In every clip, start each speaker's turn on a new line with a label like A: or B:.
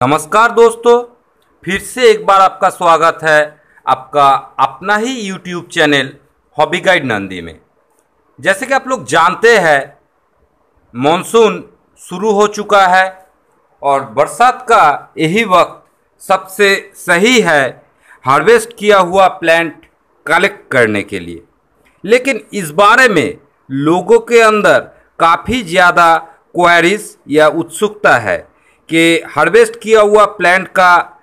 A: नमस्कार दोस्तों, फिर से एक बार आपका स्वागत है आपका अपना ही YouTube channel hobby guide Nandi में। जैसे कि आप लोग जानते हैं, मॉनसून शुरू हो चुका है और बरसात का यही वक्त सबसे सही है हार्वेस्ट किया हुआ प्लांट कलेक्ट करने के लिए। लेकिन इस बारे में लोगों के अंदर काफ़ी ज़्यादा क्वेरीज या उत्सुकता है कि हार्वेस्ट किया हुआ प्लांट का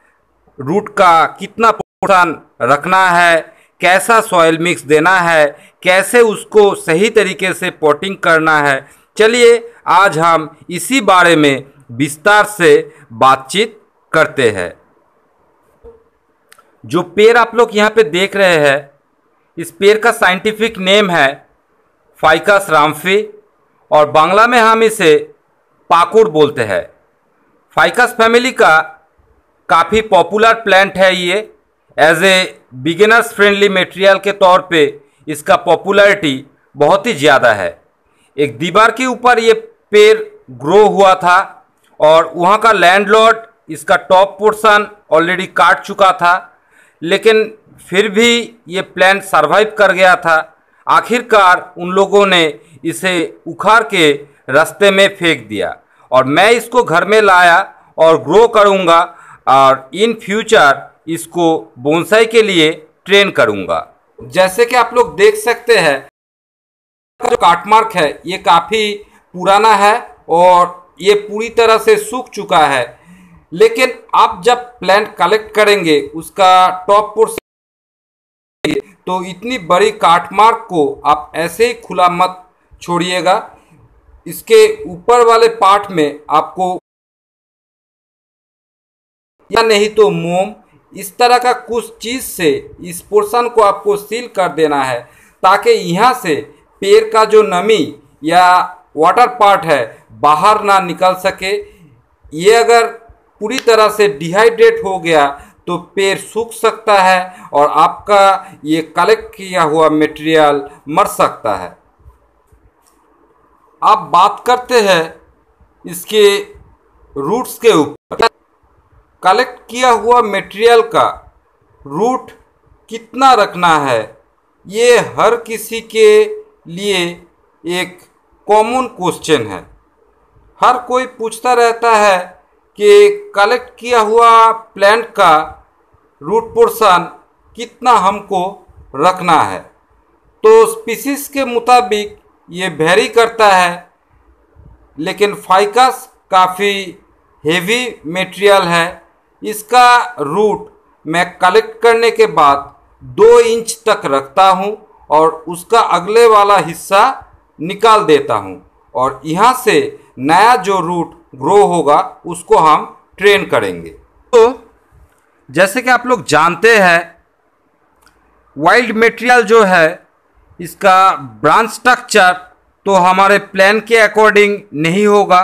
A: रूट का कितना पोषण रखना है, कैसा सॉइल मिक्स देना है, कैसे उसको सही तरीके से पॉटिंग करना है। चलिए आज हम इसी बारे में विस्तार से बातचीत करते हैं। जो पेड़ आप लोग यहाँ पे देख रहे हैं, इस पेड़ का साइंटिफिक नेम है फाइकस राम्फी और बांग्ला में हम इसे पाकुड़ बोलते हैं। फाइकस फैमिली का काफ़ी पॉपुलर प्लांट है। ये as a beginners friendly material के तौर पे इसका पॉपुलैरिटी बहुत ही ज़्यादा है। एक दीवार के ऊपर ये पेड़ ग्रो हुआ था और वहाँ का लैंडलॉर्ड इसका टॉप पोर्शन ऑलरेडी काट चुका था, लेकिन फिर भी ये प्लांट सरवाइव कर गया था। आखिरकार उन लोगों ने इसे उखाड़ के रास्ते में फेंक दिया और मैं इसको घर में लाया और ग्रो करूँगा और इन फ्यूचर इसको बोनसाई के लिए ट्रेन करूँगा। जैसे कि आप लोग देख सकते हैं, जो काटमार्क है ये काफ़ी पुराना है और ये पूरी तरह से सूख चुका है। लेकिन आप जब प्लांट कलेक्ट करेंगे उसका टॉप पोर्शन, तो इतनी बड़ी काटमार्क को आप ऐसे ही खुला मत छोड़िएगा। इसके ऊपर वाले पार्ट में आपको या नहीं तो मोम इस तरह का कुछ चीज़ से इस पोर्शन को आपको सील कर देना है, ताकि यहाँ से पेड़ का जो नमी या वाटर पार्ट है बाहर ना निकल सके। ये अगर पूरी तरह से डिहाइड्रेट हो गया तो पेड़ सूख सकता है और आपका ये कलेक्ट किया हुआ मटेरियल मर सकता है। अब बात करते हैं इसके रूट्स के ऊपर। कलेक्ट किया हुआ मटेरियल का रूट कितना रखना है, ये हर किसी के लिए एक कॉमन क्वेश्चन है। हर कोई पूछता रहता है कि कलेक्ट किया हुआ प्लांट का रूट पोर्शन कितना हमको रखना है। तो स्पीसीज के मुताबिक ये वेरी करता है, लेकिन फाइकस काफ़ी हेवी मटेरियल है। इसका रूट मैं कलेक्ट करने के बाद 2 इंच तक रखता हूँ और उसका अगले वाला हिस्सा निकाल देता हूँ और यहाँ से नया जो रूट ग्रो होगा उसको हम ट्रेन करेंगे। तो जैसे कि आप लोग जानते हैं, वाइल्ड मटेरियल जो है इसका ब्रांच स्ट्रक्चर तो हमारे प्लान के अकॉर्डिंग नहीं होगा।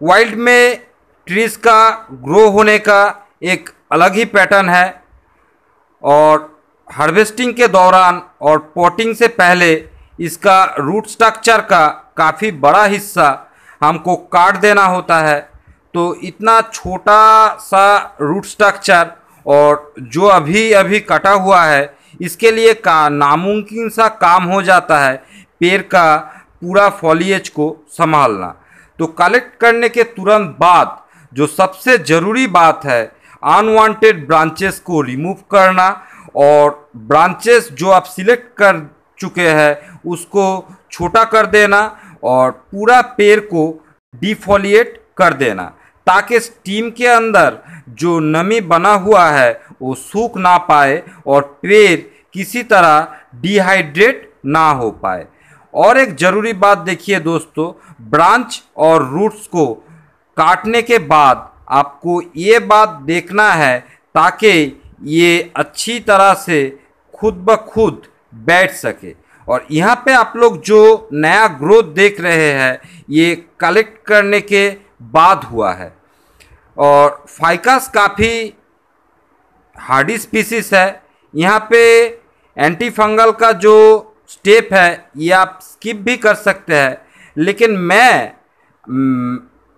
A: वाइल्ड में ट्रीज़ का ग्रो होने का एक अलग ही पैटर्न है और हार्वेस्टिंग के दौरान और पॉटिंग से पहले इसका रूट स्ट्रक्चर का काफ़ी बड़ा हिस्सा हमको काट देना होता है। तो इतना छोटा सा रूट स्ट्रक्चर और जो अभी अभी कटा हुआ है, इसके लिए का नामुमकिन सा काम हो जाता है पेड़ का पूरा फॉलिएज को संभालना। तो कलेक्ट करने के तुरंत बाद जो सबसे ज़रूरी बात है, अनवांटेड ब्रांचेस को रिमूव करना और ब्रांचेस जो आप सिलेक्ट कर चुके हैं उसको छोटा कर देना और पूरा पेड़ को डिफोलिएट कर देना, ताकि स्टीम के अंदर जो नमी बना हुआ है वो सूख ना पाए और पेड़ किसी तरह डिहाइड्रेट ना हो पाए। और एक ज़रूरी बात देखिए दोस्तों, ब्रांच और रूट्स को काटने के बाद आपको ये बात देखना है ताकि ये अच्छी तरह से खुद ब खुद बैठ सके। और यहाँ पे आप लोग जो नया ग्रोथ देख रहे हैं ये कलेक्ट करने के बाद हुआ है। और फाइकस काफ़ी हार्डी स्पीसीज है। यहाँ पे एंटी फंगल का जो स्टेप है ये आप स्किप भी कर सकते हैं, लेकिन मैं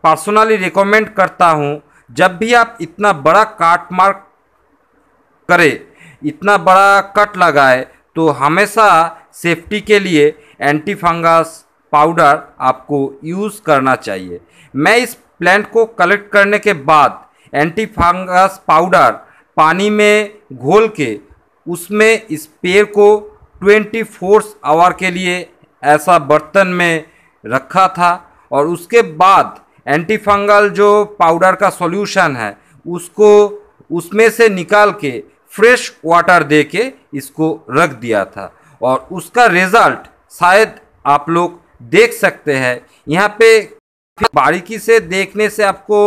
A: पर्सनली रिकमेंड करता हूँ जब भी आप इतना बड़ा काट मार्क करें, इतना बड़ा कट लगाए, तो हमेशा सेफ्टी के लिए एंटी फंगस पाउडर आपको यूज़ करना चाहिए। मैं इस प्लांट को कलेक्ट करने के बाद एंटी फंगस पाउडर पानी में घोल के उसमें इस पेड़ को 24 आवर के लिए ऐसा बर्तन में रखा था, और उसके बाद एंटी फंगल जो पाउडर का सॉल्यूशन है उसको उसमें से निकाल के फ्रेश वाटर दे के इसको रख दिया था, और उसका रिज़ल्ट शायद आप लोग देख सकते हैं। यहाँ पे बारीकी से देखने से आपको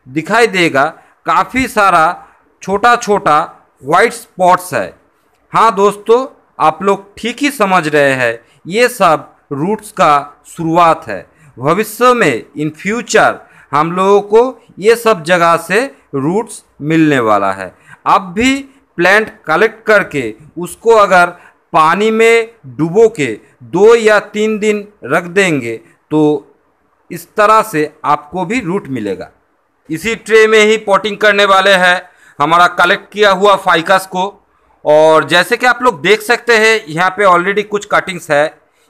A: दिखाई देगा काफ़ी सारा छोटा छोटा वाइट स्पॉट्स है। हाँ दोस्तों, आप लोग ठीक ही समझ रहे हैं, ये सब रूट्स का शुरुआत है। भविष्य में इन फ्यूचर हम लोगों को ये सब जगह से रूट्स मिलने वाला है। अब भी प्लांट कलेक्ट करके उसको अगर पानी में डुबो के 2 या 3 दिन रख देंगे तो इस तरह से आपको भी रूट मिलेगा। इसी ट्रे में ही पॉटिंग करने वाले हैं हमारा कलेक्ट किया हुआ फाइकस को, और जैसे कि आप लोग देख सकते हैं यहाँ पे ऑलरेडी कुछ कटिंग्स है।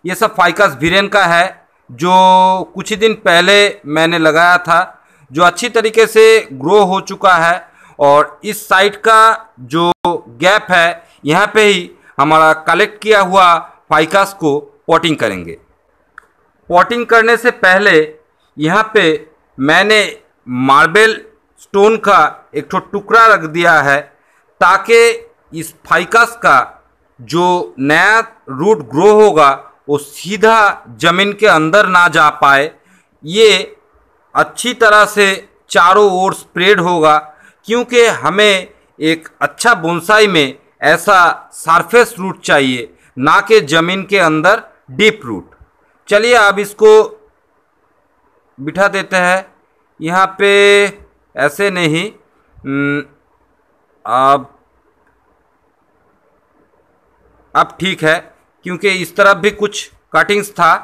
A: ये सब फाइकस वीरेन का है जो कुछ ही दिन पहले मैंने लगाया था, जो अच्छी तरीके से ग्रो हो चुका है। और इस साइड का जो गैप है यहाँ पे ही हमारा कलेक्ट किया हुआ फाइकस को पॉटिंग करेंगे। पॉटिंग करने से पहले यहाँ पे मैंने मार्बल स्टोन का एक टुकड़ा रख दिया है, ताकि इस फाइकस का जो नया रूट ग्रो होगा वो सीधा ज़मीन के अंदर ना जा पाए। ये अच्छी तरह से चारों ओर स्प्रेड होगा, क्योंकि हमें एक अच्छा बोनसाई में ऐसा सरफेस रूट चाहिए, ना कि ज़मीन के अंदर डीप रूट। चलिए अब इसको बिठा देते हैं यहाँ पे, ऐसे नहीं। अब ठीक है, क्योंकि इस तरफ भी कुछ कटिंग्स था।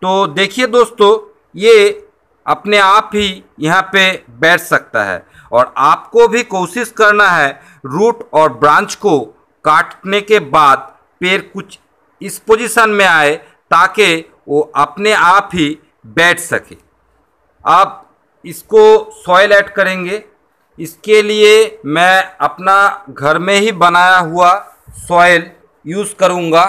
A: तो देखिए दोस्तों, ये अपने आप ही यहाँ पे बैठ सकता है, और आपको भी कोशिश करना है रूट और ब्रांच को काटने के बाद पेड़ कुछ इस पोजीशन में आए, ताकि वो अपने आप ही बैठ सके। अब इसको सॉइल ऐड करेंगे। इसके लिए मैं अपना घर में ही बनाया हुआ सॉइल यूज़ करूँगा,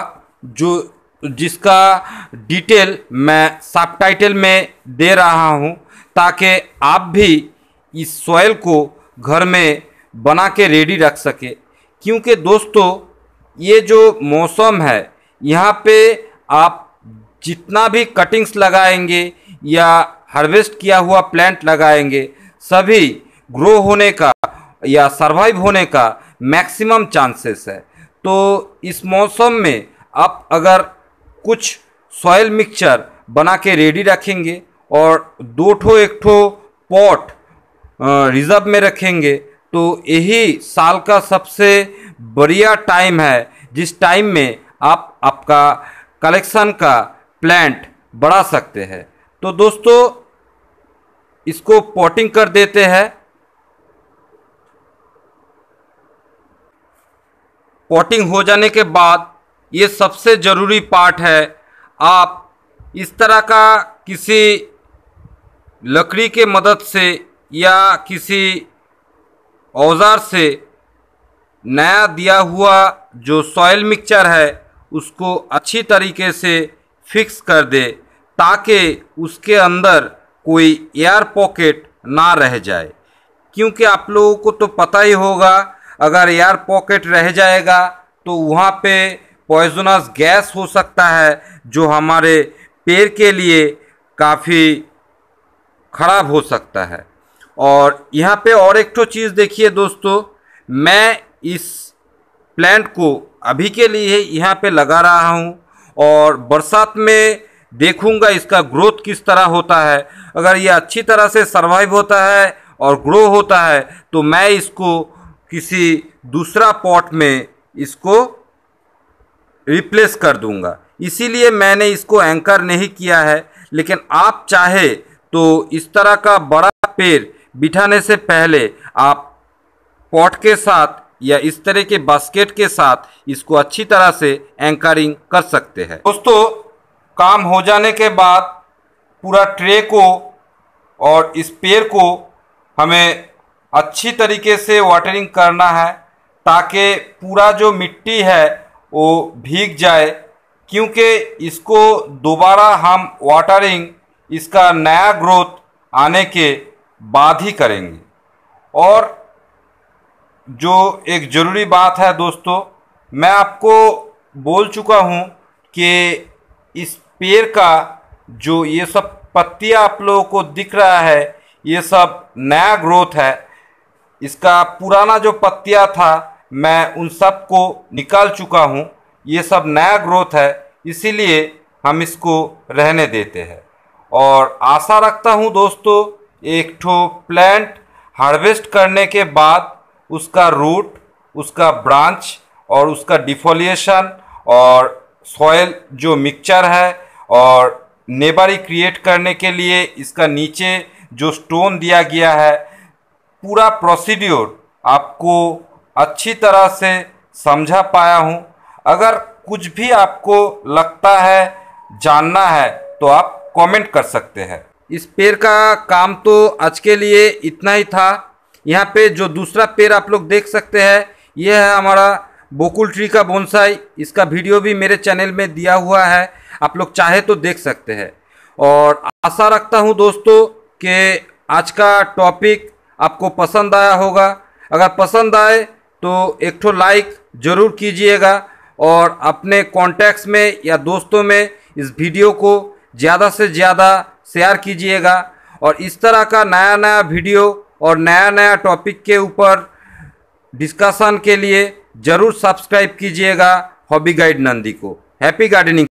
A: जिसका डिटेल मैं सबटाइटल में दे रहा हूँ, ताकि आप भी इस सॉइल को घर में बना के रेडी रख सके। क्योंकि दोस्तों, ये जो मौसम है यहाँ पे आप जितना भी कटिंग्स लगाएंगे या हार्वेस्ट किया हुआ प्लांट लगाएंगे, सभी ग्रो होने का या सरवाइव होने का मैक्सिमम चांसेस है। तो इस मौसम में आप अगर कुछ सॉइल मिक्सचर बना के रेडी रखेंगे और 2 एक पॉट रिजर्व में रखेंगे, तो यही साल का सबसे बढ़िया टाइम है, जिस टाइम में आप आपका कलेक्शन का प्लांट बढ़ा सकते हैं। तो दोस्तों, इसको पॉटिंग कर देते हैं। पॉटिंग हो जाने के बाद ये सबसे ज़रूरी पार्ट है, आप इस तरह का किसी लकड़ी के मदद से या किसी औजार से नया दिया हुआ जो सॉइल मिक्सचर है उसको अच्छी तरीके से फिक्स कर दे, ताकि उसके अंदर कोई एयर पॉकेट ना रह जाए। क्योंकि आप लोगों को तो पता ही होगा, अगर एयर पॉकेट रह जाएगा तो वहाँ पे पॉइजनस गैस हो सकता है, जो हमारे पेड़ के लिए काफ़ी ख़राब हो सकता है। और यहाँ पे और एक चीज़ देखिए दोस्तों, मैं इस प्लांट को अभी के लिए यहाँ पे लगा रहा हूँ, और बरसात में देखूँगा इसका ग्रोथ किस तरह होता है। अगर ये अच्छी तरह से सर्वाइव होता है और ग्रो होता है, तो मैं इसको किसी दूसरा पॉट में इसको रिप्लेस कर दूंगा। इसीलिए मैंने इसको एंकर नहीं किया है। लेकिन आप चाहे तो इस तरह का बड़ा पेड़ बिठाने से पहले आप पॉट के साथ या इस तरह के बास्केट के साथ इसको अच्छी तरह से एंकरिंग कर सकते हैं। दोस्तों, काम हो जाने के बाद पूरा ट्रे को और इस पेड़ को हमें अच्छी तरीके से वाटरिंग करना है ताकि पूरा जो मिट्टी है वो भीग जाए, क्योंकि इसको दोबारा हम वाटरिंग इसका नया ग्रोथ आने के बाद ही करेंगे। और जो एक ज़रूरी बात है दोस्तों, मैं आपको बोल चुका हूँ कि इस पेड़ का जो ये सब पत्तियाँ आप लोगों को दिख रहा है ये सब नया ग्रोथ है। इसका पुराना जो पत्तियाँ था मैं उन सब को निकाल चुका हूँ, ये सब नया ग्रोथ है, इसीलिए हम इसको रहने देते हैं। और आशा रखता हूँ दोस्तों, एक ठो प्लांट हार्वेस्ट करने के बाद उसका रूट, उसका ब्रांच और उसका डिफोलिएशन और सॉइल जो मिक्सचर है और नेबरी क्रिएट करने के लिए इसका नीचे जो स्टोन दिया गया है, पूरा प्रोसीड्योर आपको अच्छी तरह से समझा पाया हूँ। अगर कुछ भी आपको लगता है जानना है तो आप कमेंट कर सकते हैं। इस पेड़ का काम तो आज के लिए इतना ही था। यहाँ पे जो दूसरा पेड़ आप लोग देख सकते हैं यह है हमारा बोकुल ट्री का बोनसाई। इसका वीडियो भी मेरे चैनल में दिया हुआ है, आप लोग चाहे तो देख सकते हैं। और आशा रखता हूँ दोस्तों कि आज का टॉपिक आपको पसंद आया होगा। अगर पसंद आए तो एक ठो लाइक ज़रूर कीजिएगा और अपने कॉन्टैक्ट्स में या दोस्तों में इस वीडियो को ज़्यादा से ज़्यादा शेयर कीजिएगा। और इस तरह का नया नया वीडियो और नया नया टॉपिक के ऊपर डिस्कशन के लिए ज़रूर सब्सक्राइब कीजिएगा हॉबी गाइड नंदी को। Happy gardening.